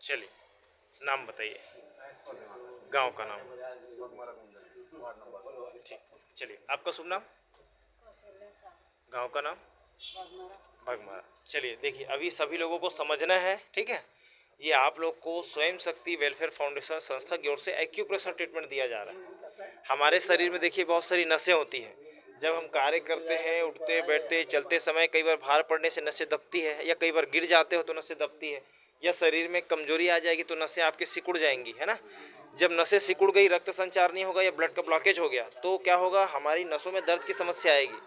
चलिए, नाम बताइए, गांव का नाम। ठीक, चलिए, आपका शुभ नाम, गांव का नाम, भगमारा। चलिए देखिए, अभी सभी लोगों को समझना है, ठीक है। ये आप लोग को स्वयं शक्ति वेलफेयर फाउंडेशन संस्था की ओर से एक्यूप्रेशर ट्रीटमेंट दिया जा रहा है। हमारे शरीर में देखिए बहुत सारी नसें होती हैं। जब हम कार्य करते हैं, उठते बैठते चलते समय कई बार भार पड़ने से नसें दबती है, या कई बार गिर जाते हो तो नसें दबती है, या शरीर में कमजोरी आ जाएगी तो नसें आपके सिकुड़ जाएंगी, है ना। जब नसें सिकुड़ गई, रक्त संचार नहीं होगा या ब्लड का ब्लॉकेज हो गया तो क्या होगा, हमारी नसों में दर्द की समस्या आएगी।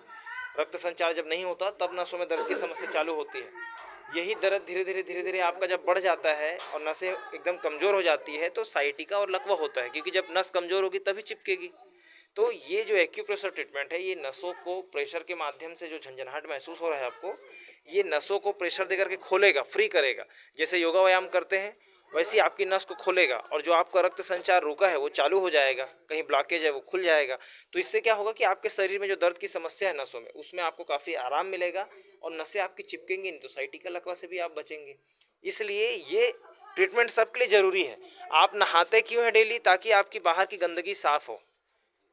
रक्त संचार जब नहीं होता तब नसों में दर्द की समस्या चालू होती है। यही दर्द धीरे धीरे आपका जब बढ़ जाता है और नसें एकदम कमजोर हो जाती है तो साइटिका और लकवा होता है, क्योंकि जब नस कमजोर होगी तभी चिपकेगी। तो ये जो एक्यूप्रेशर ट्रीटमेंट है, ये नसों को प्रेशर के माध्यम से जो झंझनाहट महसूस हो रहा है आपको, ये नसों को प्रेशर देकर के खोलेगा, फ्री करेगा। जैसे योगा व्यायाम करते हैं वैसे ही आपकी नस को खोलेगा, और जो आपका रक्त संचार रुका है वो चालू हो जाएगा, कहीं ब्लॉकेज है वो खुल जाएगा। तो इससे क्या होगा कि आपके शरीर में जो दर्द की समस्या है नसों में, उसमें आपको काफ़ी आराम मिलेगा और नसें आपकी चिपकेंगी नहीं, तो साइटिका लकवा से भी आप बचेंगे। इसलिए ये ट्रीटमेंट सबके लिए ज़रूरी है। आप नहाते क्यों हैं डेली? ताकि आपकी बाहर की गंदगी साफ़ हो।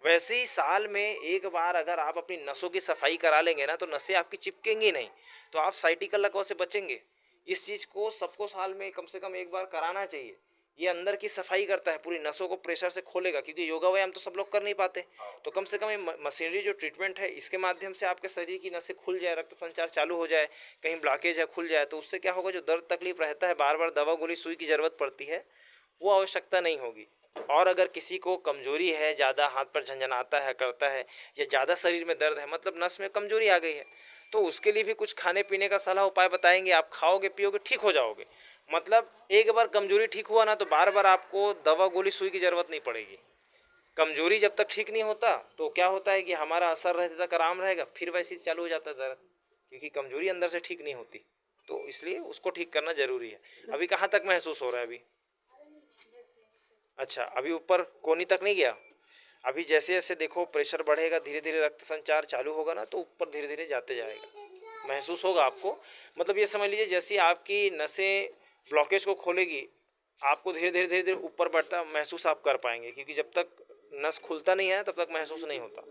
वैसे ही साल में एक बार अगर आप अपनी नसों की सफाई करा लेंगे ना, तो नसें आपकी चिपकेंगी नहीं, तो आप साइटिकल लकवा से बचेंगे। इस चीज़ को सबको साल में कम से कम एक बार कराना चाहिए। ये अंदर की सफाई करता है, पूरी नसों को प्रेशर से खोलेगा, क्योंकि योगा व्यायाम तो सब लोग कर नहीं पाते। तो कम से कम ये मशीनरी जो ट्रीटमेंट है, इसके माध्यम से आपके शरीर की नसें खुल जाए, रक्त संचार चालू हो जाए, कहीं ब्लॉकेज है खुल जाए, तो उससे क्या होगा, जो दर्द तकलीफ रहता है, बार बार दवा गोली सुई की जरूरत पड़ती है, वो आवश्यकता नहीं होगी। और अगर किसी को कमजोरी है, ज़्यादा हाथ पर झंझनाता है, करता है, या ज़्यादा शरीर में दर्द है, मतलब नस में कमजोरी आ गई है, तो उसके लिए भी कुछ खाने पीने का सलाह उपाय बताएंगे। आप खाओगे पियोगे ठीक हो जाओगे। मतलब एक बार कमजोरी ठीक हुआ ना, तो बार बार आपको दवा गोली सुई की जरूरत नहीं पड़ेगी। कमजोरी जब तक ठीक नहीं होता तो क्या होता है कि हमारा असर रहते तक आराम रहेगा, फिर वैसे ही चालू हो जाता है दर्द, क्योंकि कमजोरी अंदर से ठीक नहीं होती। तो इसलिए उसको ठीक करना जरूरी है। अभी कहाँ तक महसूस हो रहा है अभी? अच्छा, अभी ऊपर कोनी तक नहीं गया? अभी जैसे जैसे देखो प्रेशर बढ़ेगा, धीरे धीरे रक्त संचार चालू होगा ना, तो ऊपर धीरे धीरे जाते जाएगा, महसूस होगा आपको। मतलब ये समझ लीजिए जैसे आपकी नसें ब्लॉकेज को खोलेगी, आपको धीरे धीरे ऊपर बढ़ता महसूस आप कर पाएंगे, क्योंकि जब तक नस खुलता नहीं है तब तक महसूस नहीं होता।